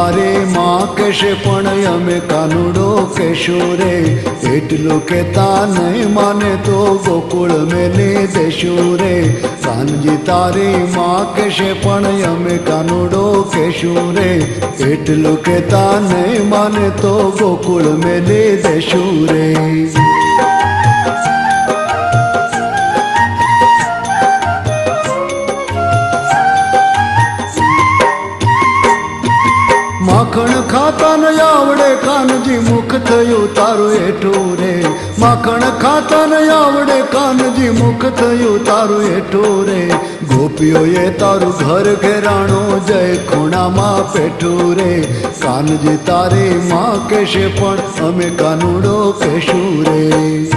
તારી માં કહેશે પણ અમે કાનુડો કહેશું રે, એટલું કહેતા નહીં માને તો ગોકુળ મેલી દેશું રે. કાનજી તારી માં કહેશે પણ અમે કાનુડો કહેશું રે, એટલું કહેતા નહીં માને તો ગોકુળ મેલી દેશું રે. માખણ ખાતા ન આવડે કાનજી મુખ થયું તારું એઠું રે, માખણ ખાતા ન આવડે કાનજી મુખ થયું તારું એઠું રે. ગોપીઓએ તારું ઘર ઘેરાણું જય ખૂણામાં પેઠું રે. કાનજી તારી માં કહેશે પણ અમે કાનુડો કહેશું રે.